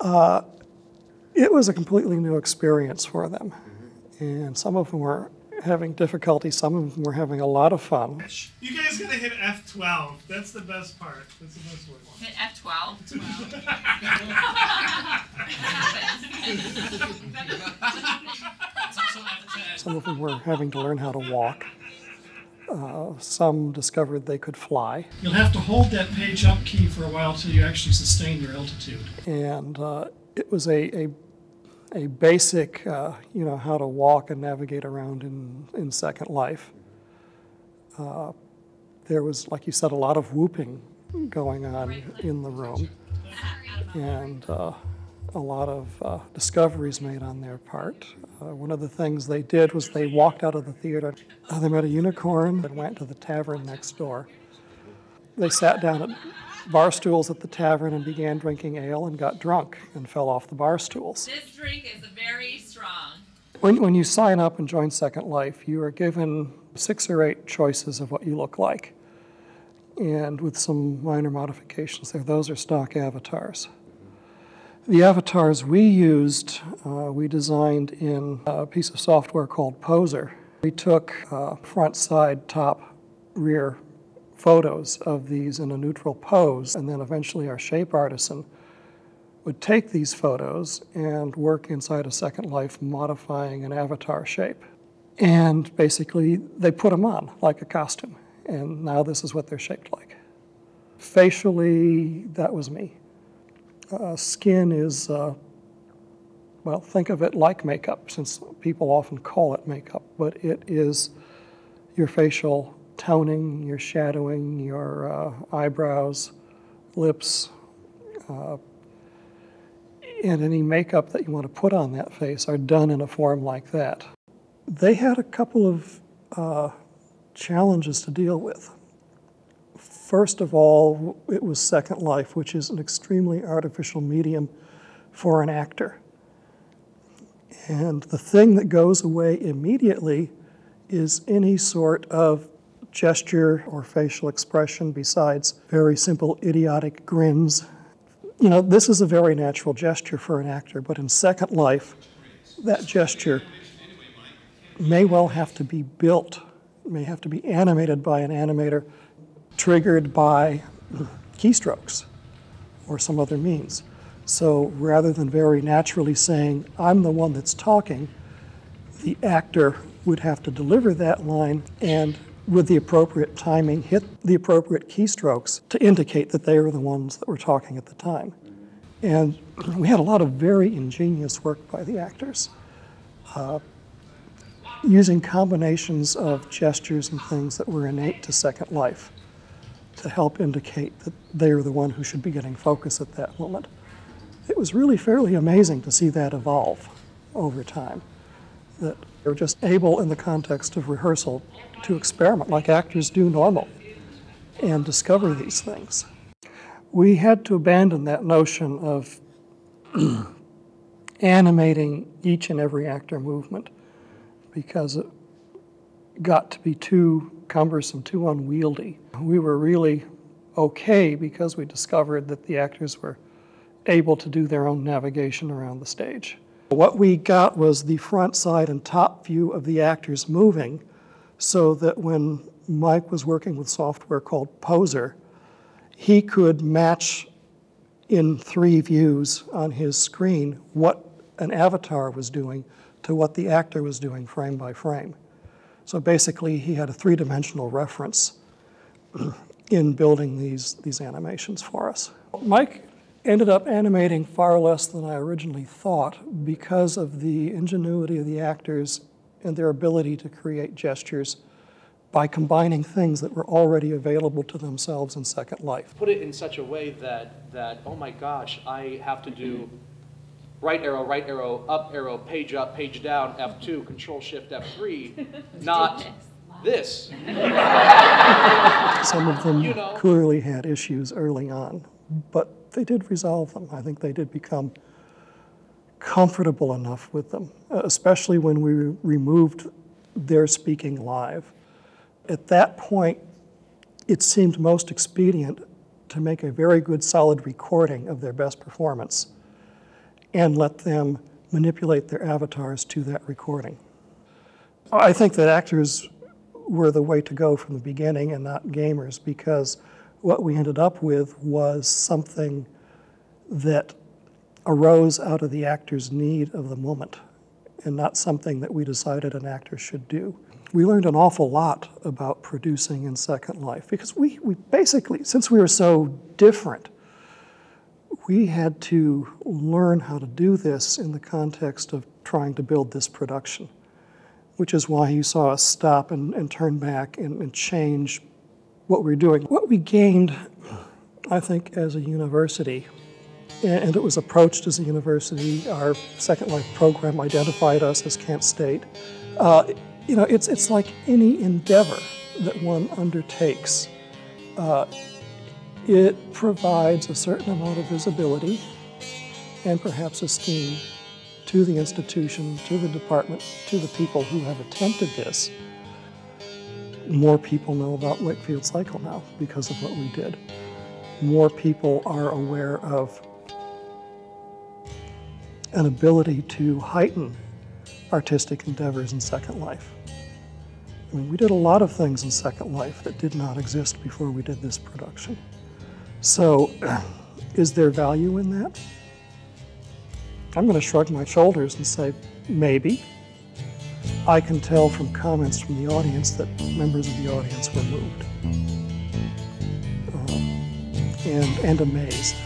It was a completely new experience for them. And some of them were having difficulty, some of them were having a lot of fun. You guys gotta hit F12. That's the best part. That's the best one. Hit F12? Some of them were having to learn how to walk. Some discovered they could fly. You'll have to hold that page up key for a while till you actually sustain your altitude. And it was a basic, how to walk and navigate around in Second Life. There was, like you said, a lot of whooping going on in the room, and a lot of discoveries made on their part. One of the things they did was they walked out of the theater. They met a unicorn and went to the tavern next door. They sat down at bar stools at the tavern and began drinking ale and got drunk and fell off the bar stools. This drink is very strong. When you sign up and join Second Life, you are given 6 or 8 choices of what you look like. And with some minor modifications there, those are stock avatars. The avatars we used, we designed in a piece of software called Poser. We took front, side, top, rear photos of these in a neutral pose, and then eventually our shape artisan would take these photos and work inside a Second Life modifying an avatar shape. And basically they put them on like a costume, and now this is what they're shaped like. Facially, that was me. Skin is, think of it like makeup, since people often call it makeup, but it is your facial toning, your shadowing, your eyebrows, lips, and any makeup that you want to put on that face are done in a form like that. They had a couple of challenges to deal with. First of all, it was Second Life, which is an extremely artificial medium for an actor. And the thing that goes away immediately is any sort of gesture or facial expression besides very simple idiotic grins. You know, this is a very natural gesture for an actor, but in Second Life, that gesture may well have to be built, may have to be animated by an animator, triggered by keystrokes or some other means. So rather than very naturally saying, I'm the one that's talking, the actor would have to deliver that line and with the appropriate timing, hit the appropriate keystrokes to indicate that they were the ones that were talking at the time. And we had a lot of very ingenious work by the actors, using combinations of gestures and things that were innate to Second Life to help indicate that they were the one who should be getting focus at that moment. It was really fairly amazing to see that evolve over time, that they were just able in the context of rehearsal to experiment like actors do normally and discover these things. We had to abandon that notion of animating each and every actor movement because it got to be too cumbersome, too unwieldy. We were really okay because we discovered that the actors were able to do their own navigation around the stage. What we got was the front, side, and top view of the actors moving so that when Mike was working with software called Poser, he could match in 3 views on his screen what an avatar was doing to what the actor was doing frame by frame. So basically he had a 3-dimensional reference in building these animations for us. Mike ended up animating far less than I originally thought because of the ingenuity of the actors and their ability to create gestures by combining things that were already available to themselves in Second Life. Put it in such a way that oh my gosh, I have to do right arrow, up arrow, page down, F2, Control Shift F3, not this. Some of them clearly had issues early on, but they did resolve them. I think they did become comfortable enough with them, especially when we removed their speaking live. At that point, it seemed most expedient to make a very good, solid recording of their best performance and let them manipulate their avatars to that recording. I think that actors were the way to go from the beginning and not gamers, because what we ended up with was something that arose out of the actor's need of the moment and not something that we decided an actor should do. We learned an awful lot about producing in Second Life because we basically, since we were so different, we had to learn how to do this in the context of trying to build this production, which is why you saw us stop and turn back and change what we were doing. What we gained, I think, as a university, and it was approached as a university, our Second Life program identified us as Kent State. It's like any endeavor that one undertakes. It provides a certain amount of visibility and perhaps esteem to the institution, to the department, to the people who have attempted this. More people know about Wakefield Cycle now because of what we did. More people are aware of an ability to heighten artistic endeavors in Second Life. I mean, we did a lot of things in Second Life that did not exist before we did this production. So, is there value in that? I'm going to shrug my shoulders and say, maybe. I can tell from comments from the audience that members of the audience were moved and amazed.